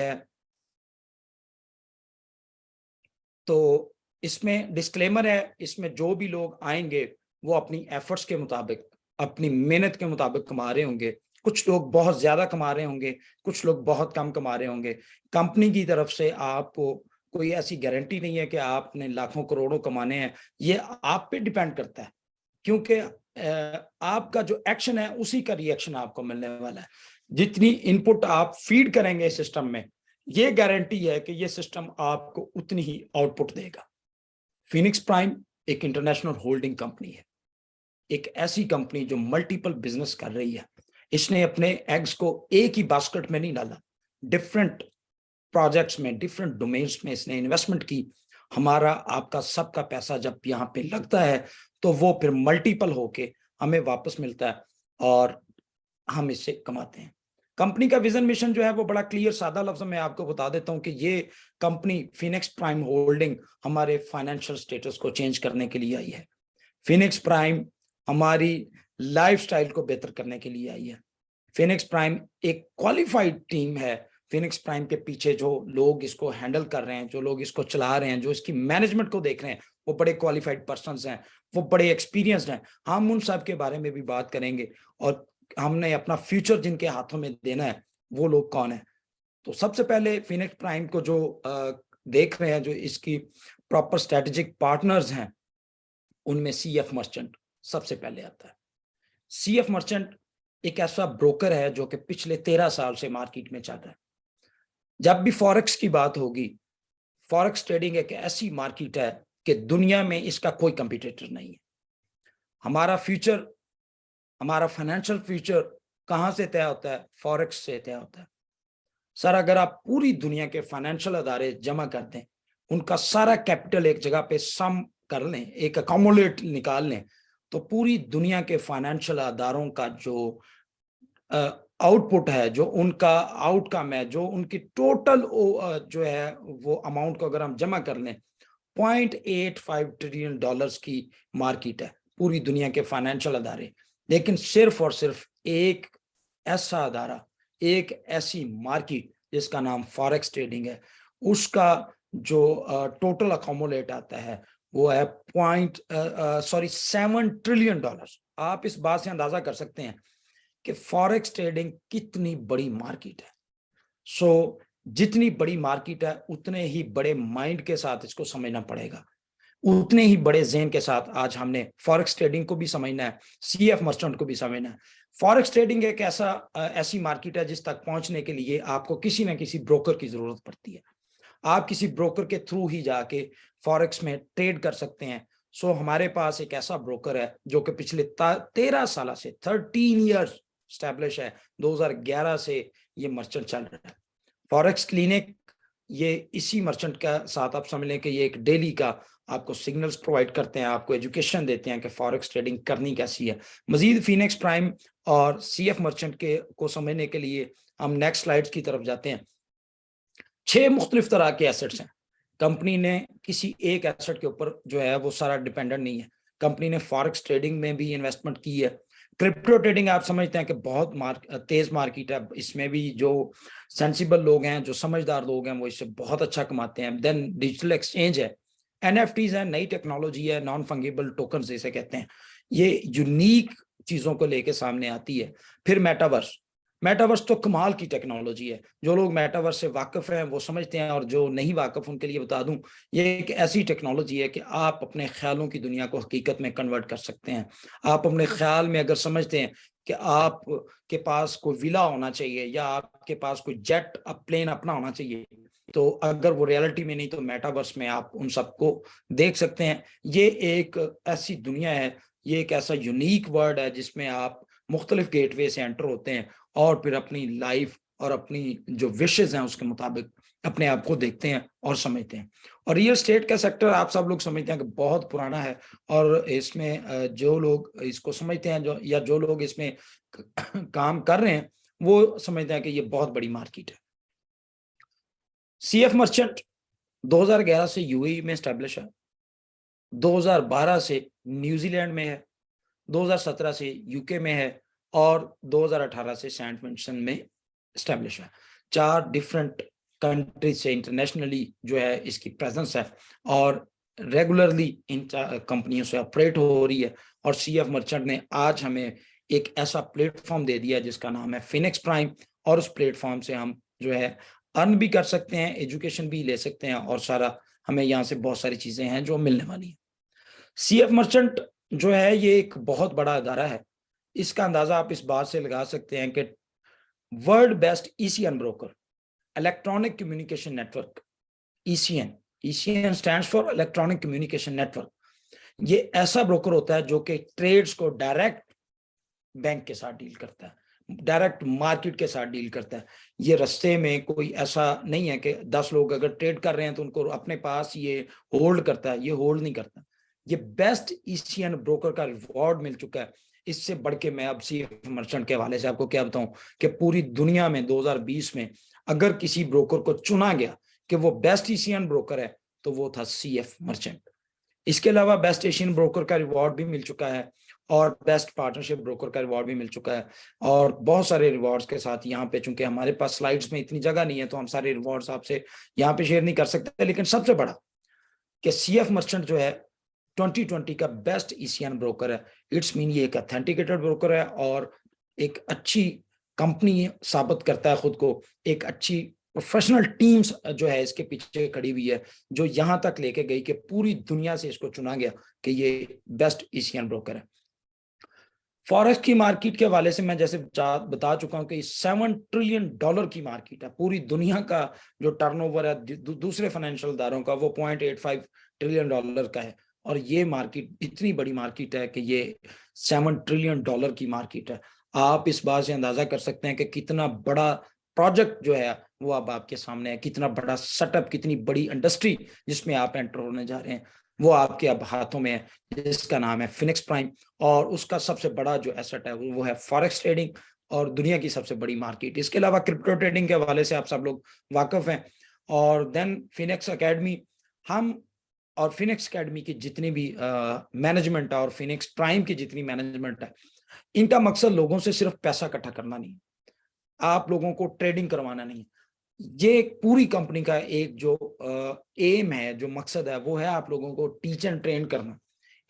है। तो इसमें डिस्क्लेमर है, इसमें जो भी लोग आएंगे वो अपनी एफर्ट्स के मुताबिक, अपनी मेहनत के मुताबिक कमा रहे होंगे। कुछ लोग बहुत ज्यादा कमा रहे होंगे, कुछ लोग बहुत कम कमा रहे होंगे। कंपनी की तरफ से आपको कोई ऐसी गारंटी नहीं है कि आपने लाखों करोड़ों कमाने हैं, ये आप पे डिपेंड करता है, क्योंकि आपका जो एक्शन है उसी का रिएक्शन आपको मिलने वाला है। जितनी इनपुट आप फीड करेंगे सिस्टम में, ये गारंटी है कि ये सिस्टम आपको उतनी ही आउटपुट देगा। फिनिक्स प्राइम एक इंटरनेशनल होल्डिंग कंपनी है, एक ऐसी कंपनी जो मल्टीपल बिजनेस कर रही है। इसने अपने एग्स को एक ही बास्केट में नहीं डाला, डिफरेंट प्रोजेक्ट्स में, डिफरेंट डोमेन्स में इसने इन्वेस्टमेंट की। हमारा आपका सबका पैसा जब यहाँ पे लगता है तो वो फिर मल्टीपल होके हमें वापस मिलता है और हम इससे कमाते हैं। कंपनी का विजन मिशन जो है वो बड़ा क्लियर, सादा लफ्ज में आपको बता देता हूं कि ये कंपनी फिनिक्स प्राइम होल्डिंग हमारे फाइनेंशियल स्टेटस को चेंज करने के लिए आई है। फिनिक्स प्राइम हमारी लाइफस्टाइल को बेहतर करने के लिए आई है। फिनिक्स प्राइम एक क्वालिफाइड टीम है। फिनिक्स प्राइम के पीछे जो लोग इसको हैंडल कर रहे हैं, जो लोग इसको चला रहे हैं, जो इसकी मैनेजमेंट को देख रहे हैं, वो बड़े क्वालिफाइड पर्संस हैं, वो बड़े एक्सपीरियंस्ड हैं। हम उन सब के बारे में भी बात करेंगे और हमने अपना फ्यूचर जिनके हाथों में देना है वो लोग कौन है। तो सबसे पहले फिनिक्स प्राइम को जो देख रहे हैं, जो इसकी प्रॉपर स्ट्रेटेजिक पार्टनर्स हैं, उनमें सीएफ मर्चेंट सबसे पहले आता है। सीएफ मर्चेंट एक ऐसा ब्रोकर है जो कि पिछले 13 साल से मार्केट में चल रहा है। जब भी फॉरेक्स की बात होगी, फॉरेक्स ट्रेडिंग एक ऐसी मार्केट है कि दुनिया में इसका कोई कंपटीटर नहीं है। हमारा फ्यूचर, हमारा फाइनेंशियल फ्यूचर कहां से तय होता है? फॉरेक्स से तय होता है। सर, अगर आप पूरी दुनिया के फाइनेंशियल अदारे जमा कर दें, उनका सारा कैपिटल एक जगह पे सम कर लें, एक अकोमोलेट निकाल लें, तो पूरी दुनिया के फाइनेंशियल अदारों का जो आउटपुट है, जो उनका आउटकम है, जो उनकी टोटल जो है वो अमाउंट को अगर हम जमा कर लें, $0.85 ट्रिलियन की मार्केट है पूरी दुनिया के फाइनेंशियल अदारे। लेकिन सिर्फ और सिर्फ एक ऐसा अदारा, एक ऐसी मार्केट जिसका नाम फॉरेक्स ट्रेडिंग है, उसका जो टोटल अकोमोलेट आता है वो है $7 ट्रिलियन। आप इस बात से अंदाजा कर सकते हैं कि फॉरेक्स ट्रेडिंग कितनी बड़ी मार्केट है। जितनी बड़ी मार्केट है उतने ही बड़े माइंड के साथ इसको समझना पड़ेगा, उतने ही बड़े ज़हन के साथ आज हमने फॉरेक्स ट्रेडिंग को भी समझना है, सीएफ मर्चेंट को भी समझना है। फॉरेक्स ट्रेडिंग एक ऐसी मार्केट है जिस तक पहुंचने के लिए आपको किसी ना किसी ब्रोकर की जरूरत पड़ती है। आप किसी ब्रोकर के थ्रू ही जाके फॉरेक्स में ट्रेड कर सकते हैं। हमारे पास एक ऐसा ब्रोकर है जो कि पिछले 13 साल से 13 ईयर्स स्टैब्लिश है। 2011 से ये मर्चेंट चल रहा है। फॉरेक्स क्लिनिक, ये इसी मर्चेंट का साथ आप समझ लें कि ये एक डेली का आपको सिग्नल्स प्रोवाइड करते हैं, आपको एजुकेशन देते हैं कि फॉरेक्स ट्रेडिंग करनी कैसी है। मजीद फिनिक्स प्राइम और सीएफ मर्चेंट के को समझने के लिए हम नेक्स्ट स्लाइड्स की तरफ जाते हैं। 6 मुख्तलिफ तरह के एसेट्स हैं। कंपनी ने किसी एक एसेट के ऊपर जो है वो सारा डिपेंडेंट नहीं है। कंपनी ने फॉरेक्स ट्रेडिंग में भी इन्वेस्टमेंट की है। क्रिप्टो ट्रेडिंग आप समझते हैं कि बहुत तेज मार्केट है, इसमें भी जो सेंसिबल लोग हैं, जो समझदार लोग हैं, वो इससे बहुत अच्छा कमाते हैं। देन डिजिटल एक्सचेंज है, एनएफटीज है, नई टेक्नोलॉजी है, नॉन फंगिबल टोकन जिसे कहते हैं, ये यूनिक चीजों को लेके सामने आती है। फिर मेटावर्स, मेटावर्स तो कमाल की टेक्नोलॉजी है। जो लोग मेटावर्स से वाकिफ हैं वो समझते हैं, और जो नहीं वाकिफ उनके लिए बता दूं, ये एक ऐसी टेक्नोलॉजी है कि आप अपने ख्यालों की दुनिया को हकीकत में कन्वर्ट कर सकते हैं। आप अपने ख्याल में अगर समझते हैं कि आप के पास कोई विला होना चाहिए या आपके पास कोई जेट प्लेन अपना होना चाहिए, तो अगर वो रियलिटी में नहीं तो मेटावर्स में आप उन सबको देख सकते हैं। ये एक ऐसी दुनिया है, ये एक ऐसा यूनिक वर्ल्ड है जिसमें आप मुख्तलिफ गेटवे से एंटर होते हैं और फिर अपनी लाइफ और अपनी जो विशेज हैं उसके मुताबिक अपने आप को देखते हैं और समझते हैं। और रियल एस्टेट का सेक्टर आप सब लोग समझते हैं कि बहुत पुराना है, और इसमें जो लोग इसको समझते हैं, जो लोग इसमें काम कर रहे हैं, वो समझते हैं कि ये बहुत बड़ी मार्केट है। सीएफ मर्चेंट 2011 से यूएई में स्टैब्लिश है, 2012 से न्यूजीलैंड में है, 2017 से यूके में है और 2018 से सेंट विंसेंट में स्टैब्लिश है। 4 डिफरेंट कंट्री से इंटरनेशनली जो है इसकी प्रेजेंस है और रेगुलरली इन कंपनियों से ऑपरेट हो रही है। और सीएफ मर्चेंट ने आज हमें एक ऐसा प्लेटफॉर्म दे दिया जिसका नाम है फिनिक्स प्राइम, और उस प्लेटफॉर्म से हम जो है अर्न भी कर सकते हैं, एजुकेशन भी ले सकते हैं, और सारा हमें यहाँ से बहुत सारी चीजें हैं जो मिलने वाली हैं। सीएफ मर्चेंट जो है ये एक बहुत बड़ा अदारा है। इसका अंदाजा आप इस बात से लगा सकते हैं कि world best ECN broker, electronic communication network, ECN, ECN stands for electronic communication network. ये ऐसा ब्रोकर होता है जो कि ट्रेड्स को डायरेक्ट बैंक के साथ डील करता है, डायरेक्ट मार्केट के साथ डील करता है। ये रास्ते में कोई ऐसा नहीं है कि 10 लोग अगर ट्रेड कर रहे हैं तो उनको अपने पास ये होल्ड करता है, ये होल्ड नहीं करता। ये बेस्ट ईसीएन ब्रोकर का रिवॉर्ड मिल चुका है। इससे बढ़ के मैं अब सीएफ मर्चेंट के हवाले से आपको क्या बताऊं कि पूरी दुनिया में 2020 में अगर किसी ब्रोकर को चुना गया कि वो बेस्ट ईसीएन ब्रोकर है तो वो था सीएफ मर्चेंट। इसके अलावा बेस्ट एशियन ब्रोकर का रिवॉर्ड भी मिल चुका है और बेस्ट पार्टनरशिप ब्रोकर का रिवॉर्ड भी मिल चुका है, और बहुत सारे रिवॉर्ड्स के साथ यहाँ पे, चूंकि हमारे पास स्लाइड्स में इतनी जगह नहीं है तो हम सारे रिवॉर्ड्स आपसे यहाँ पे शेयर नहीं कर सकते, लेकिन सबसे बड़ा कि सीएफ मर्चेंट जो है 2020 का बेस्ट ईसीएन ब्रोकर है। इट्स मीन ये एक ऑथेंटिकेटेड ब्रोकर है और एक अच्छी कंपनी साबित करता है खुद को, एक अच्छी प्रोफेशनल टीम्स जो है इसके पीछे खड़ी हुई है जो यहां तक लेके गई कि पूरी दुनिया से इसको चुना गया कि ये बेस्ट ईसीएन ब्रोकर है। फॉरेक्स की मार्केट के हवाले से मैं जैसे बता चुका हूं कि 7 ट्रिलियन डॉलर की मार्केट है। पूरी दुनिया का जो टर्नओवर है दूसरे फाइनेंशियल इदारों का वो 0.85 ट्रिलियन डॉलर का है, और ये मार्केट इतनी बड़ी मार्केट है कि ये 7 ट्रिलियन डॉलर की मार्केट है। आप इस बात से अंदाजा कर सकते हैं कि कितना बड़ा प्रोजेक्ट जो है वो अब आपके सामने है, कितना बड़ा सेटअप, कितनी बड़ी इंडस्ट्री जिसमें आप एंटर होने जा रहे हैं वो आपके अब हाथों में है, जिसका नाम है फिनिक्स प्राइम। और उसका सबसे बड़ा जो एसेट है वो है फॉरेक्स ट्रेडिंग और दुनिया की सबसे बड़ी मार्केट। इसके अलावा क्रिप्टो ट्रेडिंग के हवाले से आप सब लोग वाकिफ हैं। और देन फिनिक्स एकेडमी, हम और फिनिक्स एकेडमी की जितनी भी मैनेजमेंट है और फिनिक्स प्राइम की जितनी मैनेजमेंट है, इनका मकसद लोगों से सिर्फ पैसा इकट्ठा करना नहीं है, आप लोगों को ट्रेडिंग करवाना नहीं है। ये पूरी कंपनी का एक जो एम है, जो मकसद है, वो है आप लोगों को टीच एंड ट्रेन करना,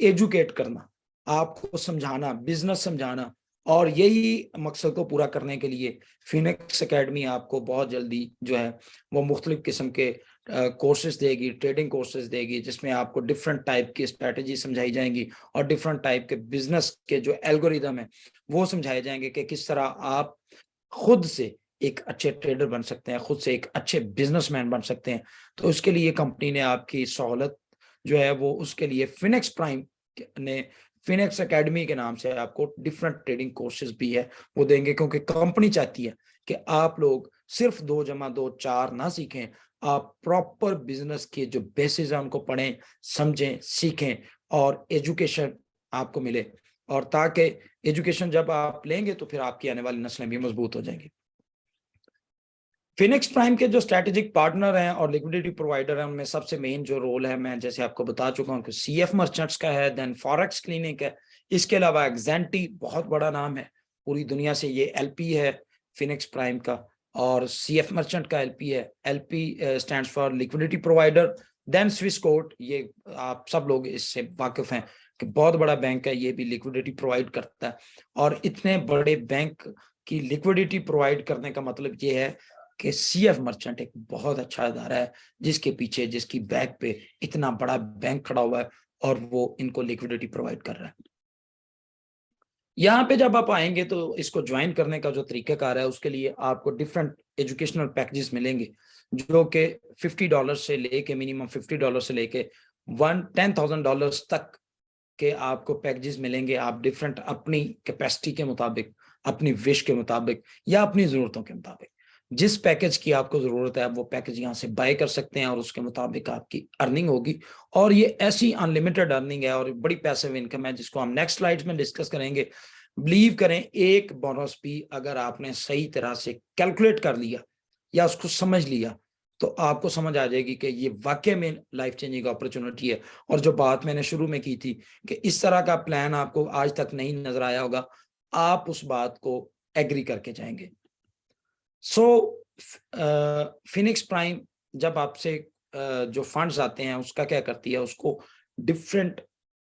एजुकेट करना, आपको समझाना, बिजनेस समझाना। और यही मकसद को पूरा करने के लिए फिनिक्स एकेडमी आपको बहुत जल्दी जो है वो मुख्तलिफ किस्म के कोर्सेज देगी, ट्रेडिंग कोर्सेज देगी, जिसमें आपको डिफरेंट टाइप की स्ट्रेटजी समझाई जाएंगी और डिफरेंट टाइप के बिजनेस के जो एल्गोरिदम है वो समझाए जाएंगे कि किस तरह आप खुद से एक अच्छे ट्रेडर बन सकते हैं, खुद से एक अच्छे बिजनेसमैन बन सकते हैं। तो उसके लिए कंपनी ने आपकी सहूलत जो है वो उसके लिए फिनिक्स प्राइम ने फिनिक्स एकेडमी के नाम से आपको डिफरेंट ट्रेडिंग कोर्सेज भी है वो देंगे, क्योंकि कंपनी चाहती है कि आप लोग सिर्फ 2 + 2 4 ना सीखें, आप प्रॉपर बिजनेस के जो बेसिस है उनको पढ़ें, समझें, सीखें और एजुकेशन आपको मिले। और ताकि एजुकेशन जब आप लेंगे तो फिर आपकी आने वाली नस्लें भी मजबूत हो जाएंगी। फिनिक्स प्राइम के जो स्ट्रेटेजिक पार्टनर हैं और लिक्विडिटी प्रोवाइडर हैं, उनमें सबसे मेन जो रोल है मैं जैसे आपको बता चुका हूं कि सीएफ मर्चेंट्स का है, देन फॉरेक्स क्लिनिक है। इसके अलावा एक्जेंटी बहुत बड़ा नाम है पूरी दुनिया से, ये एलपी है फिनिक्स प्राइम का, और सीएफ मर्चेंट का एलपी है। LP stands for liquidity provider. Then स्विसकोर्ट, ये आप सब लोग इससे वाकिफ हैं कि बहुत बड़ा बैंक है, ये भी लिक्विडिटी प्रोवाइड करता है। और इतने बड़े बैंक की लिक्विडिटी प्रोवाइड करने का मतलब ये है कि सीएफ मर्चेंट एक बहुत अच्छा अदारा है जिसके पीछे, जिसकी बैक पे इतना बड़ा बैंक खड़ा हुआ है और वो इनको लिक्विडिटी प्रोवाइड कर रहा है। यहाँ पे जब आप आएंगे तो इसको ज्वाइन करने का जो तरीकाकार है उसके लिए आपको डिफरेंट एजुकेशनल पैकेजेस मिलेंगे जो कि $50 से लेके मिनिमम $50 से लेके $10,000 तक के आपको पैकेजेस मिलेंगे। आप डिफरेंट अपनी कैपेसिटी के मुताबिक, अपनी विश के मुताबिक या अपनी ज़रूरतों के मुताबिक जिस पैकेज की आपको ज़रूरत है वो पैकेज यहाँ से बाय कर सकते हैं और उसके मुताबिक आपकी अर्निंग होगी। और ये ऐसी अनलिमिटेड अर्निंग है और बड़ी पैसिव इनकम है जिसको हम नेक्स्ट स्लाइड्स में डिस्कस करेंगे। बिलीव करें, एक बोनस भी अगर आपने सही तरह से कैलकुलेट कर लिया या उसको समझ लिया तो आपको समझ आ जाएगी कि ये वाकई में लाइफ चेंजिंग अपॉर्चुनिटी है। और जो बात मैंने शुरू में की थी कि इस तरह का प्लान आपको आज तक नहीं नजर आया होगा, आप उस बात को एग्री करके जाएंगे। सो फिनिक्स प्राइम जब आपसे जो फंड्स आते हैं उसका क्या करती है, उसको डिफरेंट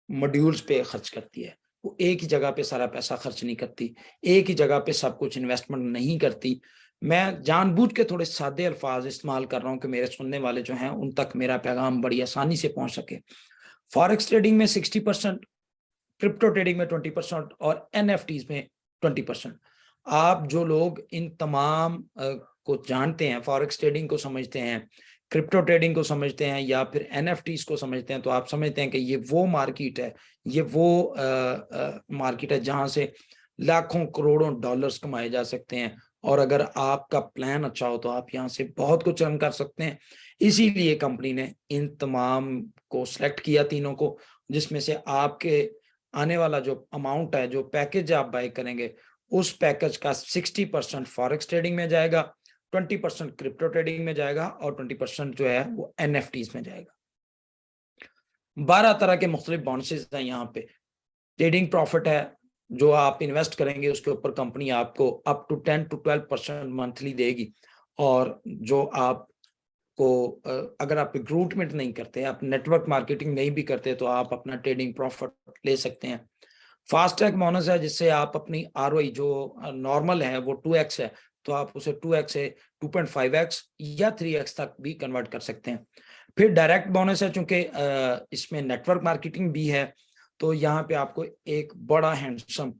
मॉड्यूल्स पे खर्च करती है। वो एक ही जगह पे सारा पैसा खर्च नहीं करती, एक ही जगह पे सब कुछ इन्वेस्टमेंट नहीं करती। मैं जानबूझ के थोड़े सादे अल्फाज इस्तेमाल कर रहा हूँ कि मेरे सुनने वाले जो हैं उन तक मेरा पैगाम बड़ी आसानी से पहुंच सके। फॉरेक्स ट्रेडिंग में 60%, क्रिप्टो ट्रेडिंग में 20% और एनएफटीज में 20%। आप जो लोग इन तमाम को जानते हैं, फॉरेक्स ट्रेडिंग को समझते हैं, क्रिप्टो ट्रेडिंग को समझते हैं या फिर एनएफटीज को समझते हैं, तो आप समझते हैं कि ये वो मार्केट है, ये वो मार्केट है जहां से लाखों करोड़ों डॉलर्स कमाए जा सकते हैं। और अगर आपका प्लान अच्छा हो तो आप यहाँ से बहुत कुछ अर्न कर सकते हैं। इसीलिए कंपनी ने इन तमाम को सिलेक्ट किया, तीनों को, जिसमें से आपके आने वाला जो अमाउंट है, जो पैकेज आप बाय करेंगे, उस पैकेज का 60% फॉरेक्स ट्रेडिंग में जाएगा, 20% क्रिप्टो ट्रेडिंग में जाएगा और 20% जो है वो एनएफटीज में जाएगा। 12 तरह के मुख्तलिफ बोनसेस हैं यहाँ पे। ट्रेडिंग प्रॉफिट है, जो आप इन्वेस्ट करेंगे उसके ऊपर कंपनी आपको अप टू 10 to 12% मंथली देगी। और जो आप को अगर आप रिक्रूटमेंट नहीं करते, आप नेटवर्क मार्केटिंग नहीं भी करते, तो आप अपना ट्रेडिंग प्रॉफिट ले सकते हैं। फास्ट ट्रैक बोनस है, जिससे आप अपनी आरओआई जो नॉर्मल है वो 2x है, तो आप उसे 2x से 2.5x या 3x तक भी कन्वर्ट कर सकते हैं। फिर डायरेक्ट बोनस है, चूंकि इसमें नेटवर्क मार्केटिंग भी है, तो यहाँ पे आपको एक बड़ा हैंडसम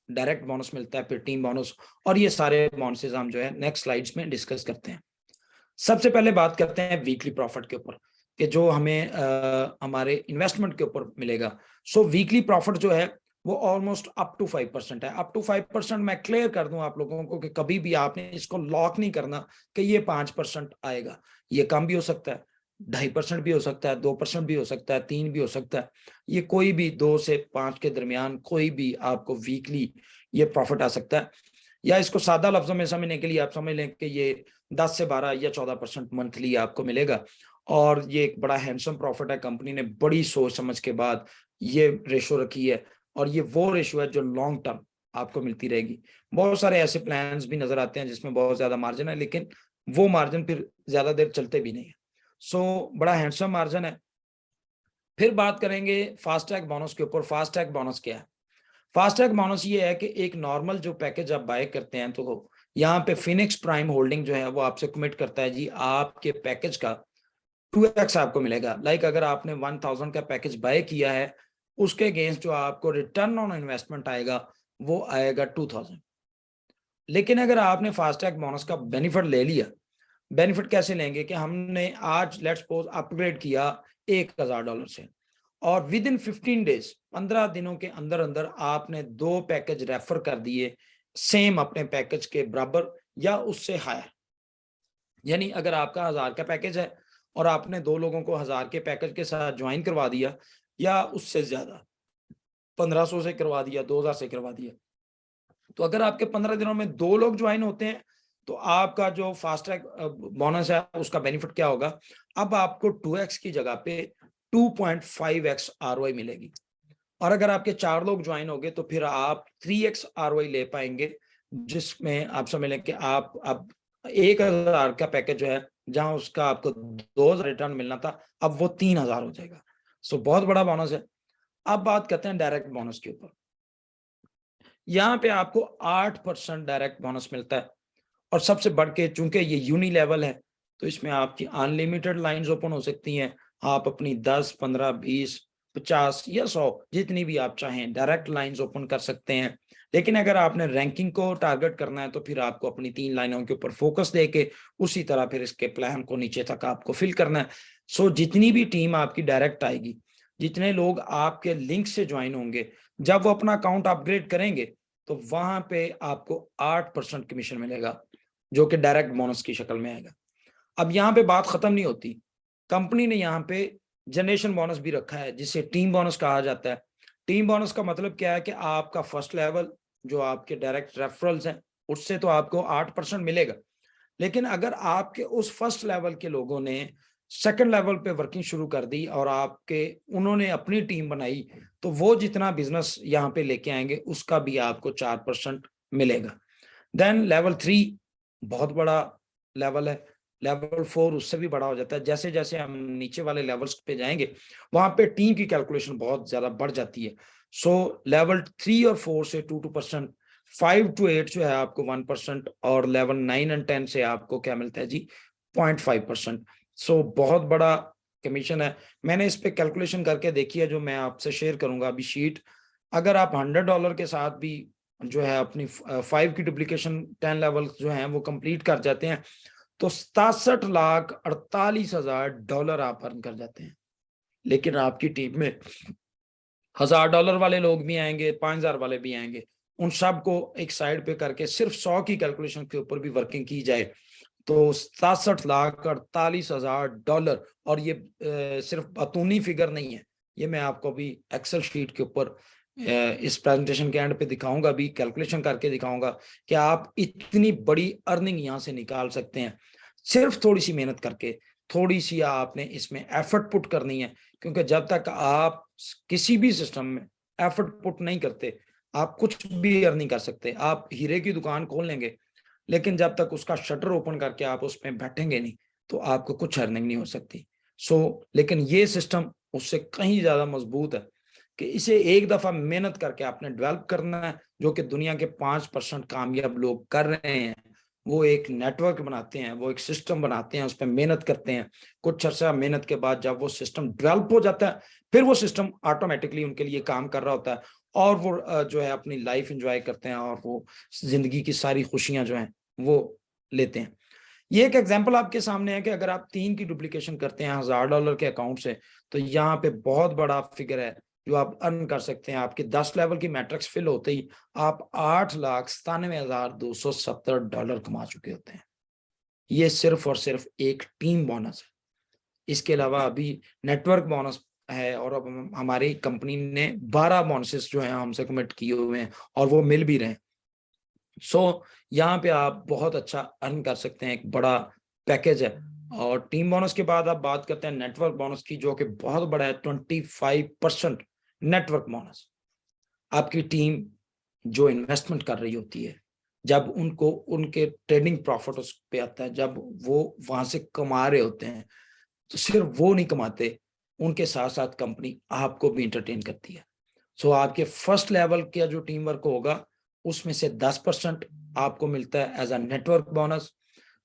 डायरेक्ट बोनस मिलता है, फिर टीम बोनस, और ये सारे बोनसेस हम जो है नेक्स्ट स्लाइड्स में डिस्कस करते हैं। सबसे पहले बात करते हैं वीकली प्रॉफिट के ऊपर, कि जो हमें हमारे इन्वेस्टमेंट के ऊपर मिलेगा। सो वीकली प्रॉफिट जो है वो ऑलमोस्ट अप टू 5% है। अप टू 5% मैं क्लियर कर दूं आप लोगों को कि कभी भी आपने इसको लॉक नहीं करना कि ये 5% आएगा। ये कम भी हो सकता है, 2.5% भी हो सकता है, 2% भी हो सकता है, 3 भी हो सकता है। ये कोई भी 2 से 5 के दरमियान कोई भी आपको वीकली ये प्रॉफिट आ सकता है। या इसको सादा लफ्जों में समझने के लिए आप समझ लें कि ये 10 से 12 या 14% मंथली आपको मिलेगा। और ये एक बड़ा हैंडसम प्रॉफिट है। कंपनी ने बड़ी सोच समझ के बाद ये रेशो रखी है, और ये वो रेशो है जो लॉन्ग टर्म आपको मिलती रहेगी। बहुत सारे ऐसे प्लान्स भी नजर आते हैं जिसमें बहुत ज्यादा मार्जिन है, लेकिन वो मार्जिन फिर ज्यादा देर चलते भी नहीं है। सो बड़ा हैंडसम मार्जिन है। फिर बात करेंगे फास्ट ट्रैक बोनस के ऊपर। फास्ट ट्रैक बोनस क्या है? फास्ट ट्रैक बोनस ये है कि एक नॉर्मल जो पैकेज आप बाय करते हैं, तो यहाँ पे फिनिक्स प्राइम होल्डिंग जो है वो आपसे कमिट करता है जी आपके पैकेज का 2x आपको मिलेगा। लाइक अगर आपने 1000 का पैकेज बाय किया है, उसके अगेंस्ट जो आपको रिटर्न ऑन इन्वेस्टमेंट आएगा वो आएगा 2000। लेकिन अगर आपने फास्ट ट्रैक बोनस का बेनिफिट ले लिया, बेनिफिट कैसे लेंगे कि हमने आज लेट्स सपोज अपग्रेड किया $1000 से, और विद इन 15 डेज, 15 दिनों के अंदर अंदर आपने 2 पैकेज रेफर कर दिए सेम अपने पैकेज के बराबर या उससे हायर। यानी अगर आपका 1000 का पैकेज है और आपने 2 लोगों को 1000 के पैकेज के साथ ज्वाइन करवा दिया, या उससे ज्यादा 1500 से करवा दिया, 2000 से करवा दिया, तो अगर आपके 15 दिनों में 2 लोग ज्वाइन होते हैं, तो आपका जो फास्ट ट्रैक बोनस है उसका बेनिफिट क्या होगा? अब आपको 2x की जगह पे 2.5x आरओआई मिलेगी। और अगर आपके 4 लोग ज्वाइन हो गए तो फिर आप 3x आरओआई ले पाएंगे, जिसमें आप समझ लें कि आप अब 1000 का पैकेज जो है, जहां उसका आपको 2000 रिटर्न मिलना था, अब वो 3000 हो जाएगा। सो बहुत बड़ा बोनस है। अब बात करते हैं डायरेक्ट बोनस के ऊपर। यहाँ पे आपको 8% डायरेक्ट बोनस मिलता है, और सबसे बढ़ के चूंकि ये यूनी लेवल है, तो इसमें आपकी अनलिमिटेड लाइंस ओपन हो सकती हैं। आप अपनी 10, 15, 20, 50 या 100 जितनी भी आप चाहें डायरेक्ट लाइंस ओपन कर सकते हैं। लेकिन अगर आपने रैंकिंग को टारगेट करना है, तो फिर आपको अपनी 3 लाइनों के ऊपर फोकस देके उसी तरह फिर इसके प्लान को नीचे तक आपको फिल करना है। सो जितनी भी टीम आपकी डायरेक्ट आएगी, जितने लोग आपके लिंक से ज्वाइन होंगे, जब वो अपना अकाउंट अपग्रेड करेंगे, तो वहां पे आपको 8% कमीशन मिलेगा, जो कि डायरेक्ट बोनस की शक्ल में आएगा। अब यहाँ पे बात खत्म नहीं होती। कंपनी ने यहाँ पे जनरेशन बोनस भी रखा है, जिसे टीम बोनस कहा जाता है। टीम बोनस का मतलब क्या है कि आपका फर्स्ट लेवल जो आपके डायरेक्ट रेफरल्स हैं, उससे तो आपको 8% मिलेगा। लेकिन अगर आपके उस फर्स्ट लेवल के लोगों ने सेकंड लेवल पे वर्किंग शुरू कर दी और आपके उन्होंने अपनी टीम बनाई, तो वो जितना बिजनेस यहाँ पे लेके आएंगे उसका भी आपको 4% मिलेगा। देन लेवल 3 बहुत बड़ा लेवल है, लेवल 4 उससे भी बड़ा हो जाता है। जैसे जैसे हम नीचे वाले लेवल्स पे जाएंगे वहां पे टीम की कैलकुलेशन बहुत ज्यादा बढ़ जाती है। सो लेवल 3 और 4 से 2%, 5 to 8 जो है आपको 1%, और लेवल 9 एंड 10 से आपको क्या मिलता है जी, 0.5%। सो बहुत बड़ा कमीशन है। मैंने इस पे कैलकुलेशन करके देखी है, जो मैं आपसे शेयर करूंगा अभी शीट। अगर आप $100 के साथ भी जो है अपनी 5 की डुप्लीकेशन 10 लेवल जो है वो कंप्लीट कर जाते हैं, तो 67,48,000 आप अर्न कर जाते हैं। लेकिन आपकी टीम में $1,000 वाले लोग भी आएंगे, 5,000 वाले भी आएंगे, उन सब को एक साइड पे करके सिर्फ 100 की कैलकुलेशन के ऊपर भी वर्किंग की जाए तो 67,48,000 और ये सिर्फ बतूनी फिगर नहीं है, ये मैं आपको अभी एक्सेल शीट के ऊपर इस प्रेजेंटेशन के एंड पे दिखाऊंगा, अभी कैलकुलेशन करके दिखाऊंगा कि आप इतनी बड़ी अर्निंग यहाँ से निकाल सकते हैं सिर्फ थोड़ी सी मेहनत करके। थोड़ी सी आपने इसमें एफर्ट पुट करनी है, क्योंकि जब तक आप किसी भी सिस्टम में एफर्ट पुट नहीं करते आप कुछ भी अर्न नहीं कर सकते। आप हीरे की दुकान खोल लेंगे, लेकिन जब तक उसका शटर ओपन करके आप उसमें बैठेंगे नहीं तो आपको कुछ अर्निंग नहीं हो सकती। लेकिन ये सिस्टम उससे कहीं ज्यादा मजबूत है कि इसे एक दफा मेहनत करके आपने डेवलप करना है, जो कि दुनिया के 5% कामयाब लोग कर रहे हैं। वो एक नेटवर्क बनाते हैं, वो एक सिस्टम बनाते हैं, उस पर मेहनत करते हैं। कुछ अर्सा मेहनत के बाद जब वो सिस्टम डेवलप हो जाता है, फिर वो सिस्टम ऑटोमेटिकली उनके लिए काम कर रहा होता है, और वो जो है अपनी लाइफ एंजॉय करते हैं, और वो जिंदगी की सारी खुशियां जो हैं वो लेते हैं। ये एक एग्जांपल आपके सामने है कि अगर आप 3 की डुप्लीकेशन करते हैं $1,000 के अकाउंट से, तो यहाँ पे बहुत बड़ा फिगर है जो आप अर्न कर सकते हैं। आपके 10 लेवल की मैट्रिक्स फिल होते ही आप $8,97,270 कमा चुके होते हैं। ये सिर्फ और सिर्फ एक टीम बोनस है। इसके अलावा अभी नेटवर्क बोनस है, और अब हमारी कंपनी ने 12 बोनसेस जो है हमसे कमिट किए हुए हैं, और वो मिल भी रहे हैं। यहाँ पे आप बहुत अच्छा अर्न कर सकते हैं, एक बड़ा पैकेज है। और टीम बोनस के बाद आप बात करते हैं नेटवर्क बोनस की, जो कि बहुत बड़ा है, 25% नेटवर्क बोनस। आपकी टीम जो इन्वेस्टमेंट कर रही होती है, जब उनको उनके ट्रेडिंग प्रॉफिट उस पे आता है, जब वो वहां से कमा रहे होते हैं, तो सिर्फ वो नहीं कमाते, उनके साथ साथ कंपनी आपको भी इंटरटेन करती है। आपके फर्स्ट लेवल का जो टीम वर्क होगा उसमें से 10% आपको मिलता है as a network bonus,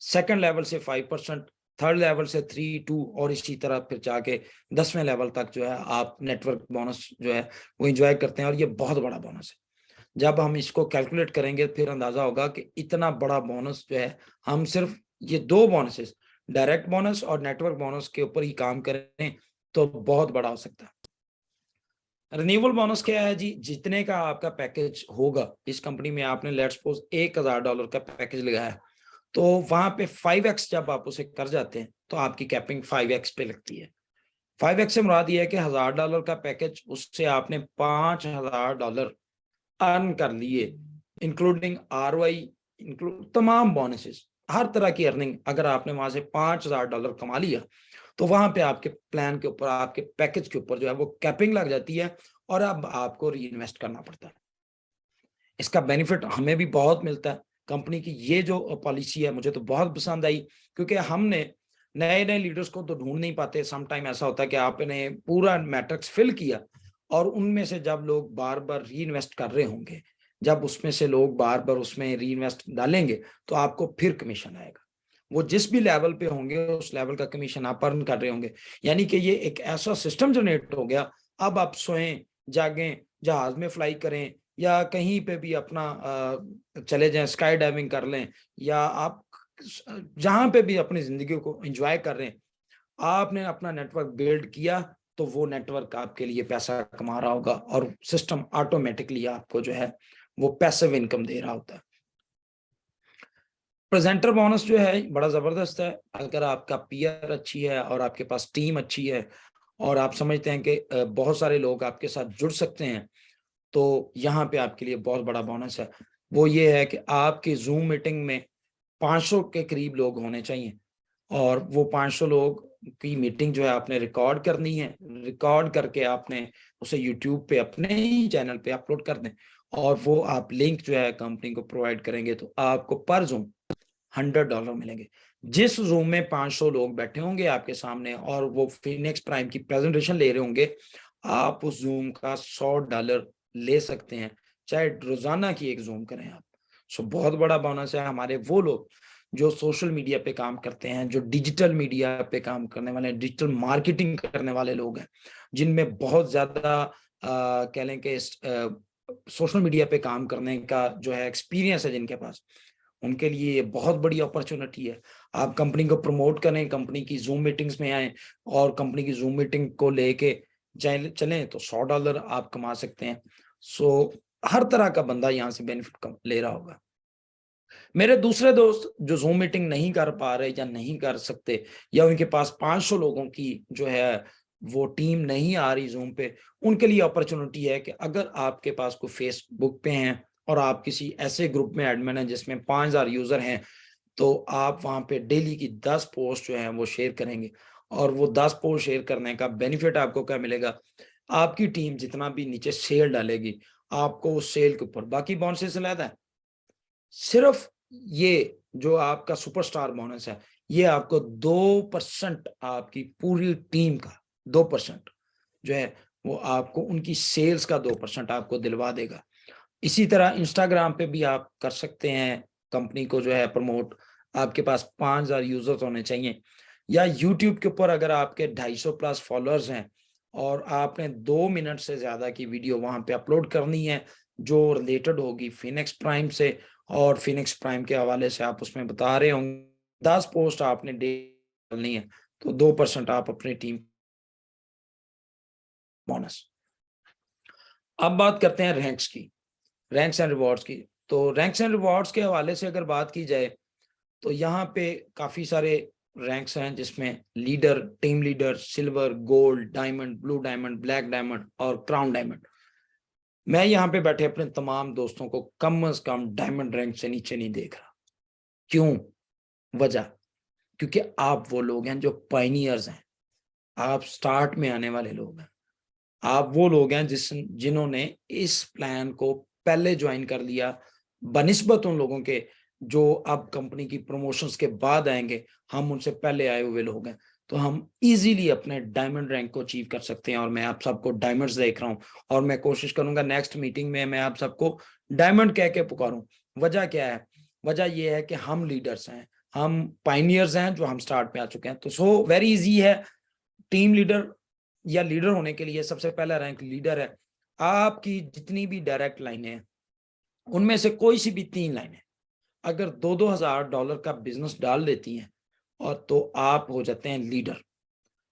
second level से 5%, थर्ड लेवल से 3-2, और इसी तरह फिर जाके 10वें लेवल तक जो है आप नेटवर्क बोनस जो है वो एंजॉय करते हैं, और ये बहुत बड़ा बोनस है। जब हम इसको कैलकुलेट करेंगे फिर अंदाजा होगा कि इतना बड़ा बोनस जो है हम सिर्फ ये 2 बोनसेस, डायरेक्ट बोनस और नेटवर्क बोनस के ऊपर ही काम करें तो बहुत बड़ा हो सकता है। रिन्यूएबल बोनस क्या है जी, जितने का आपका पैकेज होगा इस कंपनी में, आपने लेट्स सपोज $1,000 का पैकेज लगाया, तो वहां पे 5x जब आप उसे कर जाते हैं तो आपकी कैपिंग 5x पे लगती है। 5x से मुराद ये है कि $1,000 का पैकेज, उससे आपने $5,000 अर्न कर लिए, इंक्लूडिंग ROI, इंक्लूड तमाम बोनसेस, हर तरह की अर्निंग। अगर आपने वहां से $5,000 कमा लिया तो वहां पे आपके प्लान के ऊपर, आपके पैकेज के ऊपर जो है वो कैपिंग लग जाती है, और अब आपको री इन्वेस्ट करना पड़ता है। इसका बेनिफिट हमें भी बहुत मिलता है। कंपनी की ये जो पॉलिसी है मुझे तो बहुत पसंद आई, क्योंकि हमने नए नए लीडर्स को तो ढूंढ नहीं पाते। सम टाइम ऐसा होता है कि आपने पूरा मैट्रिक्स फिल किया, और उनमें से जब लोग बार बार री इन्वेस्ट कर रहे होंगे, जब उसमें से लोग बार बार उसमें री इन्वेस्ट डालेंगे, तो आपको फिर कमीशन आएगा। वो जिस भी लेवल पे होंगे उस लेवल का कमीशन आप अर्न कर रहे होंगे। यानी कि ये एक ऐसा सिस्टम जनरेट हो गया, अब आप सोएं, जागें, जहाज में फ्लाई करें, या कहीं पे भी अपना चले जाएं, स्काई डाइविंग कर लें, या आप जहां पे भी अपनी जिंदगी को एंजॉय कर रहे हैं, आपने अपना नेटवर्क बिल्ड किया तो वो नेटवर्क आपके लिए पैसा कमा रहा होगा, और सिस्टम ऑटोमेटिकली आपको जो है वो पैसिव इनकम दे रहा होता है। प्रेजेंटर बोनस जो है बड़ा जबरदस्त है। अगर आपका पीआर अच्छी है और आपके पास टीम अच्छी है, और आप समझते हैं कि बहुत सारे लोग आपके साथ जुड़ सकते हैं, तो यहाँ पे आपके लिए बहुत बड़ा बोनस है। वो ये है कि आपकी जूम मीटिंग में 500 के करीब लोग होने चाहिए, और वो 500 लोग की मीटिंग जो है आपने रिकॉर्ड करनी है। रिकॉर्ड करके आपने उसे यूट्यूब पे अपने ही चैनल पे अपलोड कर दें, और वो आप लिंक जो है कंपनी को प्रोवाइड करेंगे, तो आपको पर जूम $100 मिलेंगे। जिस रूम में 500 लोग बैठे होंगे आपके सामने और वो फिनिक्स प्राइम की प्रेजेंटेशन ले रहे होंगे, आप उस जूम का $100 ले सकते हैं, चाहे रोजाना की एक जूम करें आप। सो बहुत बड़ा बोनस है। हमारे वो लोग जो सोशल मीडिया पे काम करते हैं, जो डिजिटल मीडिया पे काम करने वाले हैं, डिजिटल मार्केटिंग करने वाले लोग हैं, जिनमें बहुत ज्यादा कह लें कि सोशल मीडिया पे काम करने का जो है एक्सपीरियंस है जिनके पास, उनके लिए ये बहुत बड़ी अपॉर्चुनिटी है। आप कंपनी को प्रमोट करें, कंपनी की जूम मीटिंग्स में आए और कंपनी की जूम मीटिंग को लेके चलें तो $100 आप कमा सकते हैं। सो हर तरह का बंदा यहाँ से बेनिफिट ले रहा होगा। मेरे दूसरे दोस्त जो जूम मीटिंग नहीं कर पा रहे या नहीं कर सकते, या उनके पास 500 लोगों की जो है वो टीम नहीं आ रही जूम पे, उनके लिए अपॉर्चुनिटी है कि अगर आपके पास कोई फेसबुक पे हैं और आप किसी ऐसे ग्रुप में एडमिन हैं जिसमें 5000 यूजर हैं, तो आप वहां पे डेली की 10 पोस्ट जो हैं वो शेयर करेंगे। और वो 10 पोस्ट शेयर करने का बेनिफिट आपको क्या मिलेगा? आपकी टीम जितना भी नीचे सेल डालेगी, आपको उस सेल के ऊपर बाकी बोनसेस अलग है। सिर्फ ये जो आपका सुपरस्टार बोनस है, ये आपको 2% आपकी पूरी टीम का 2% जो है वो आपको उनकी सेल्स का 2% आपको दिलवा देगा। इसी तरह इंस्टाग्राम पे भी आप कर सकते हैं कंपनी को जो है प्रमोट। आपके पास 5000 यूजर्स होने चाहिए, या यूट्यूब के ऊपर अगर आपके 250 प्लस फॉलोअर्स हैं और आपने 2 मिनट से ज्यादा की वीडियो वहां पे अपलोड करनी है जो रिलेटेड होगी फिनिक्स प्राइम से, और फिनिक्स प्राइम के हवाले से आप उसमें बता रहे होंगे, 10 पोस्ट आपने डे डालनी है, तो 2% आप अपनी टीम बोनस। अब बात करते हैं रैंक्स की, रैंक्स एंड रिवॉर्ड्स की। तो रैंक्स एंड रिवॉर्ड्स के हवाले से अगर बात की जाए तो यहाँ पे काफी सारे रैंक्स हैं, जिसमें leader, team leader, silver, gold, diamond, blue diamond, black diamond और क्राउन डायमंड। मैं यहाँ पे बैठे अपने तमाम दोस्तों को कम से कम डायमंड रैंक से नीचे नहीं देख रहा। क्यों? वजह, क्योंकि आप वो लोग हैं जो पायनियर्स हैं, आप स्टार्ट में आने वाले लोग हैं, आप वो लोग हैं जिन्होंने इस प्लान को पहले ज्वाइन कर लिया बनिस्बत उन लोगों के जो अब कंपनी की प्रमोशंस के बाद आएंगे। हम उनसे पहले आए हुए लोग हैं, तो हम इजीली अपने डायमंड रैंक को अचीव कर सकते हैं। और मैं आप सबको डायमंड्स देख रहा हूं, और मैं कोशिश करूंगा नेक्स्ट मीटिंग में मैं आप सबको डायमंड कह के पुकारूं। वजह क्या है? वजह यह है कि हम लीडर्स हैं, हम पाइनियर्स हैं, जो हम स्टार्ट पे आ चुके हैं। तो सो वेरी इजी है टीम लीडर या लीडर होने के लिए। सबसे पहला रैंक लीडर है। आपकी जितनी भी डायरेक्ट लाइनें हैं उनमें से कोई सी भी 3 लाइनें अगर $2,000 का बिजनेस डाल देती हैं, और तो आप हो जाते हैं लीडर।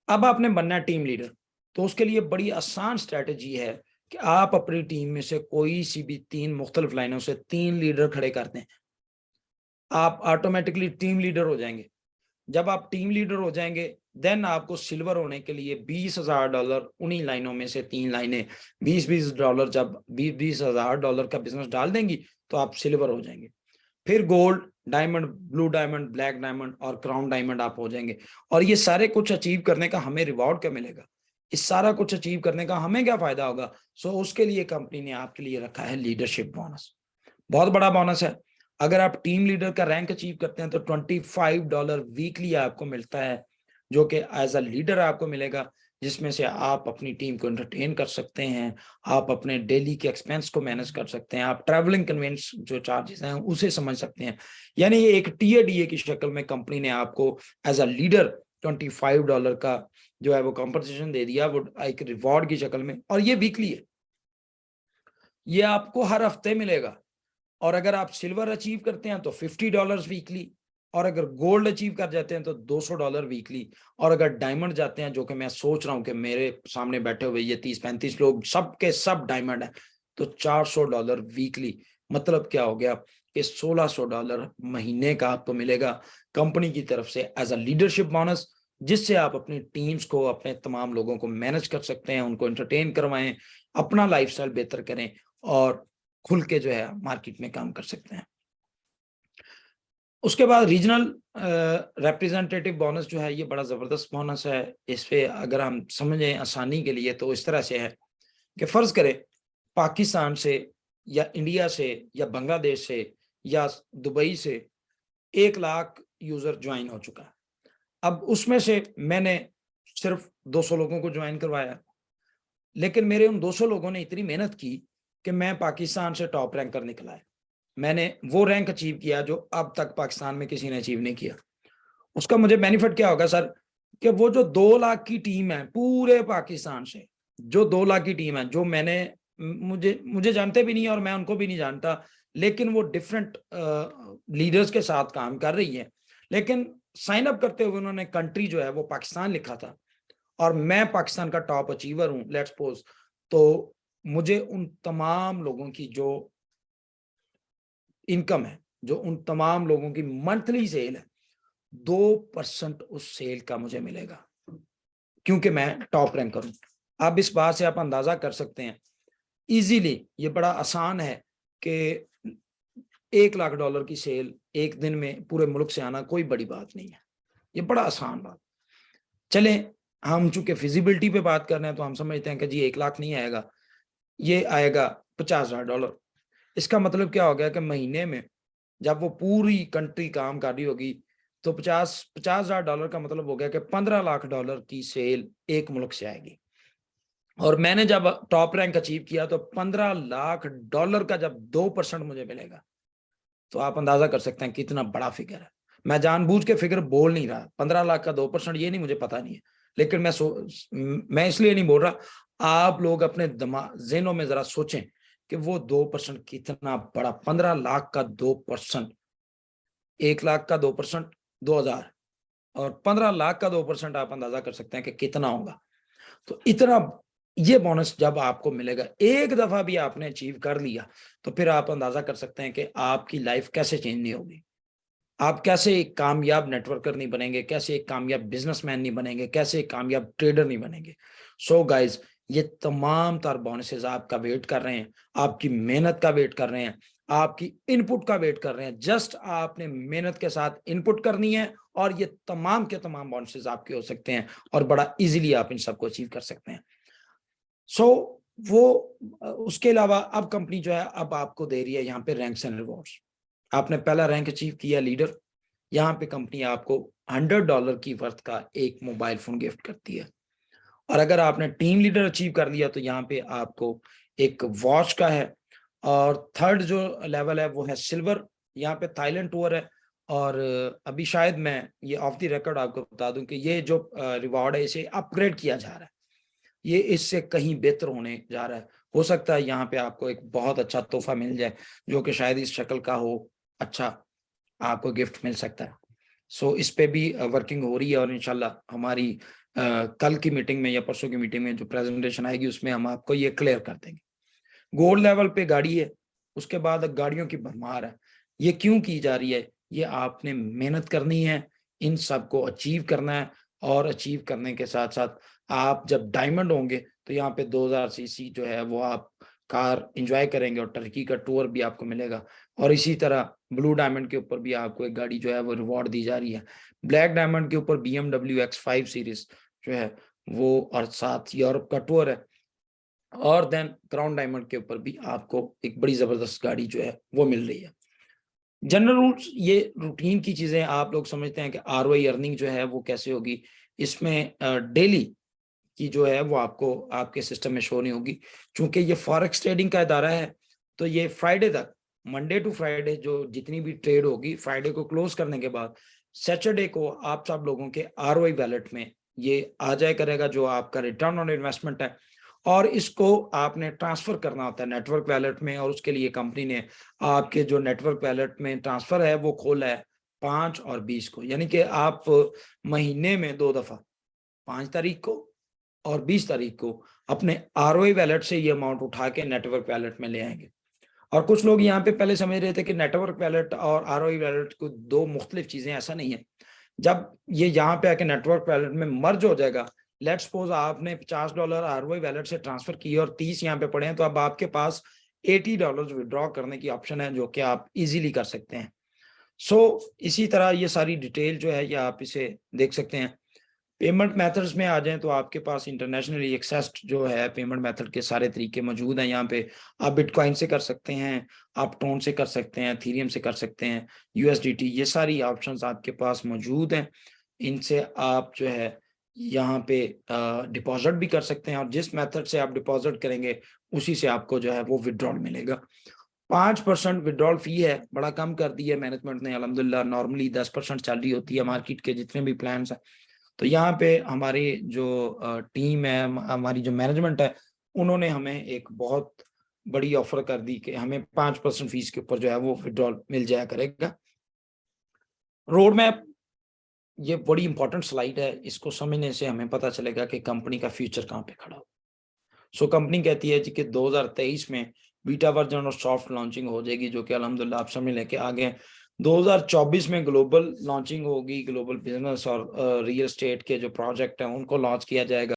अब आपने बनना है टीम लीडर, तो उसके लिए बड़ी आसान स्ट्रेटेजी है कि आप अपनी टीम में से कोई सी भी 3 मुख्तलिफ लाइनों से 3 लीडर खड़े कर दें, आप ऑटोमेटिकली टीम लीडर हो जाएंगे। जब आप टीम लीडर हो जाएंगे, देन आपको सिल्वर होने के लिए $20,000 उन्हीं लाइनों में से 3 लाइनें $20,000 जब $20,000 का बिजनेस डाल देंगी तो आप सिल्वर हो जाएंगे। फिर gold, diamond, blue diamond, black diamond और क्राउन डायमंड आप हो जाएंगे। और ये सारे कुछ अचीव करने का हमें रिवॉर्ड क्या मिलेगा? इस सारा कुछ अचीव करने का हमें क्या फायदा होगा? सो उसके लिए कंपनी ने आपके लिए रखा है लीडरशिप बोनस। बहुत बड़ा बोनस है। अगर आप टीम लीडर का रैंक अचीव करते हैं तो $25 वीकली आपको मिलता है, जो कि एज अ लीडर आपको मिलेगा, जिसमें से आप अपनी टीम को एंटरटेन कर सकते हैं, आप अपने डेली के एक्सपेंस को मैनेज कर सकते हैं, आप ट्रैवलिंग कन्वेंस जो चार्जेस हैं उसे समझ सकते हैं। यानी ये एक टीयर डीए की शक्ल में कंपनी ने आपको एज अ लीडर $25 का जो है वो कॉम्पनसेशन दे दिया, वो एक रिवॉर्ड की शक्ल में। और ये वीकली है, ये आपको हर हफ्ते मिलेगा। और अगर आप सिल्वर अचीव करते हैं तो $50 वीकली, और अगर गोल्ड अचीव कर जाते हैं तो $200 वीकली, और अगर डायमंड जाते हैं, जो कि मैं सोच रहा हूं कि मेरे सामने बैठे हुए ये 30-35 लोग सब के सब डायमंड है, तो $400 वीकली। मतलब क्या हो गया कि $1,600 महीने का आपको मिलेगा कंपनी की तरफ से एज अ लीडरशिप बोनस, जिससे आप अपनी टीम्स को, अपने तमाम लोगों को मैनेज कर सकते हैं, उनको एंटरटेन करवाएं, अपना लाइफस्टाइल बेहतर करें और खुल के जो है मार्केट में काम कर सकते हैं। उसके बाद रीजनल रिप्रेजेंटेटिव बोनस जो है, ये बड़ा जबरदस्त बोनस है। इस पे अगर हम समझें आसानी के लिए तो इस तरह से है कि फर्ज करें पाकिस्तान से या इंडिया से या बांग्लादेश से या दुबई से 1 लाख यूजर ज्वाइन हो चुका है। अब उसमें से मैंने सिर्फ 200 लोगों को ज्वाइन करवाया, लेकिन मेरे उन 200 लोगों ने इतनी मेहनत की कि मैं पाकिस्तान से टॉप रैंकर निकला है। मैंने वो रैंक अचीव किया जो अब तक पाकिस्तान में किसी ने अचीव नहीं किया। उसका मुझे बेनिफिट क्या होगा सर, कि वो जो 2 लाख की टीम है पूरे पाकिस्तान से, जो 2 लाख की टीम है, जो मैंने मुझे मुझे जानते भी नहीं है और मैं उनको भी नहीं जानता, लेकिन वो डिफरेंट लीडर्स के साथ काम कर रही है, लेकिन साइन अप करते हुए उन्होंने कंट्री जो है वो पाकिस्तान लिखा था और मैं पाकिस्तान का टॉप अचीवर हूं, लेट्स सपोज, तो मुझे उन तमाम लोगों की जो इनकम है, जो उन तमाम लोगों की मंथली सेल है, 2% उस सेल का मुझे मिलेगा, क्योंकि मैं टॉप रैंकर हूं। अब इस बात से आप अंदाजा कर सकते हैं इजीली, ये बड़ा आसान है कि $1 लाख की सेल एक दिन में पूरे मुल्क से आना कोई बड़ी बात नहीं है, ये बड़ा आसान बात। चले, हम चूंकि फिजिबिलिटी पे बात कर रहे हैं तो हम समझते हैं कि जी 1 लाख नहीं आएगा, ये आएगा $50,000। इसका मतलब क्या हो गया कि महीने में जब वो पूरी कंट्री काम कर रही होगी तो $50,000 का मतलब हो गया कि $15 लाख की सेल एक मुल्क से आएगी। और मैंने जब टॉप रैंक अचीव किया तो $15 लाख का जब 2% मुझे मिलेगा, तो आप अंदाजा कर सकते हैं कितना बड़ा फिगर है। मैं जानबूझ के फिगर बोल नहीं रहा, 15 लाख का 2% ये नहीं, मुझे पता नहीं है, लेकिन मैं इसलिए नहीं बोल रहा, आप लोग अपने दिमाग ज़हनों में जरा सोचें कि वो 2% कितना बड़ा, 15 लाख का 2%, 1 लाख का 2% 2000, और 15 लाख का 2% आप अंदाजा कर सकते हैं कि कितना होगा। तो इतना ये बोनस जब आपको मिलेगा, एक दफा भी आपने अचीव कर लिया, तो फिर आप अंदाजा कर सकते हैं कि आपकी लाइफ कैसे चेंज नहीं होगी, आप कैसे एक कामयाब नेटवर्कर नहीं बनेंगे, कैसे एक कामयाब बिजनेसमैन नहीं बनेंगे, कैसे एक कामयाब ट्रेडर नहीं बनेंगे। सो गाइज, ये तमाम तार बोनसेस आपका वेट कर रहे हैं, आपकी मेहनत का वेट कर रहे हैं, आपकी इनपुट का वेट कर रहे हैं। जस्ट आपने मेहनत के साथ इनपुट करनी है और ये तमाम के तमाम बोनसेस आपके हो सकते हैं और बड़ा इजीली आप इन सबको अचीव कर सकते हैं। सो वो उसके अलावा अब कंपनी जो है अब आपको दे रही है यहाँ पे रैंक्स एंड रिवॉर्ड्स। आपने पहला रैंक अचीव किया लीडर, यहाँ पे कंपनी आपको $100 की वर्थ का एक मोबाइल फोन गिफ्ट करती है। और अगर आपने टीम लीडर अचीव कर लिया तो यहाँ पे आपको एक वॉच का है। और थर्ड जो लेवल है वो है सिल्वर, यहाँ पे थाईलैंड टूर है। और अभी शायद मैं ये ऑफ द रिकॉर्ड आपको बता दूं कि ये जो रिवॉर्ड है इसे अपग्रेड किया जा रहा है, ये इससे कहीं बेहतर होने जा रहा है। हो सकता है यहाँ पे आपको एक बहुत अच्छा तोहफा मिल जाए जो कि शायद इस शक्ल का हो, अच्छा आपको गिफ्ट मिल सकता है। सो इस पे भी वर्किंग हो रही है और इंशाल्लाह हमारी कल की मीटिंग में या परसों की मीटिंग में जो प्रेजेंटेशन आएगी उसमें हम आपको ये क्लियर कर देंगे। गोल्ड लेवल पे गाड़ी है, उसके बाद गाड़ियों की भरमार है। ये क्यों की जा रही है? ये आपने मेहनत करनी है, इन सबको अचीव करना है, और अचीव करने के साथ साथ आप जब डायमंड होंगे तो यहाँ पे 2000 सीसी जो है वो आप कार एंजॉय करेंगे और टर्की का टूर भी आपको मिलेगा। और इसी तरह ब्लू डायमंड के ऊपर भी आपको एक गाड़ी जो है वो रिवॉर्ड दी जा रही है। ब्लैक डायमंड के ऊपर BMW X5 सीरीज जो है वो, और साथ यूरोप का टूर है। और देन क्राउन डायमंड के ऊपर भी आपको एक बड़ी जबरदस्त गाड़ी जो है वो मिल रही है। जनरल रूल्स, ये रूटीन की चीजें आप लोग समझते हैं कि ROI अर्निंग जो है वो कैसे होगी। इसमें डेली की जो है वो आपको आपके सिस्टम में शो नहीं होगी, क्योंकि ये फॉरेक्स ट्रेडिंग का इदारा है। तो ये फ्राइडे तक, मंडे टू फ्राइडे जो जितनी भी ट्रेड होगी, फ्राइडे को क्लोज करने के बाद सैटरडे को आप सब लोगों के ROI वैलेट में ये आ जाया करेगा जो आपका रिटर्न ऑन इन्वेस्टमेंट है। और इसको आपने ट्रांसफर करना होता है नेटवर्क वैलेट में, और उसके लिए कंपनी ने आपके जो नेटवर्क वैलेट में ट्रांसफर है वो खोला है 5 और 20 को, यानी कि आप महीने में 2 दफा, 5 तारीख को और 20 तारीख को अपने ROI वैलेट से ये अमाउंट उठा के नेटवर्क वैलेट में ले आएंगे। और कुछ लोग यहाँ पे पहले समझ रहे थे कि नेटवर्क वैलेट और ROI वैलेट को दो मुख्तलिफ चीजें, ऐसा नहीं है। जब ये यहाँ पे आके नेटवर्क वैलेट में मर्ज हो जाएगा, लेट्स सपोज आपने $50 ROI वैलेट से ट्रांसफर किए और 30 यहाँ पे पड़े हैं, तो अब आपके पास $80 विड्रॉ करने की ऑप्शन है जो कि आप इजीली कर सकते हैं। सो इसी तरह ये सारी डिटेल जो है ये आप इसे देख सकते हैं। पेमेंट मेथड्स में आ जाएं तो आपके पास इंटरनेशनली एक्सेस्ड जो है पेमेंट मेथड के सारे तरीके मौजूद हैं यहाँ पे। आप बिटकॉइन से कर सकते हैं, आप टोन से कर सकते हैं, एथेरियम से कर सकते हैं, यूएसडीटी, ये सारी ऑप्शंस आपके पास मौजूद हैं। इनसे आप जो है यहाँ पे डिपॉजिट भी कर सकते हैं, और जिस मेथड से आप डिपॉजिट करेंगे उसी से आपको जो है वो विड्रॉल मिलेगा। 5% विड्रॉल फी है, बड़ा कम कर दी है मैनेजमेंट ने अल्हम्दुलिल्लाह। नॉर्मली 10% चल रही होती है मार्केट के जितने भी प्लान्स हैं। तो यहाँ पे हमारी जो टीम है, हमारी जो मैनेजमेंट है, उन्होंने हमें एक बहुत बड़ी ऑफर कर दी कि हमें 5% फीस के ऊपर जो है वो विड्रॉल मिल जाया करेगा। रोड मैप, ये बड़ी इंपॉर्टेंट स्लाइड है, इसको समझने से हमें पता चलेगा कि कंपनी का फ्यूचर कहाँ पे खड़ा हो। सो कंपनी कहती है जी कि 2023 में बीटा वर्जन और सॉफ्ट लॉन्चिंग हो जाएगी, जो कि अल्हम्दुलिल्लाह आप समझ लेके आ गए। 2024 में ग्लोबल लॉन्चिंग होगी, ग्लोबल बिजनेस और रियल एस्टेट के जो प्रोजेक्ट हैं उनको लॉन्च किया जाएगा।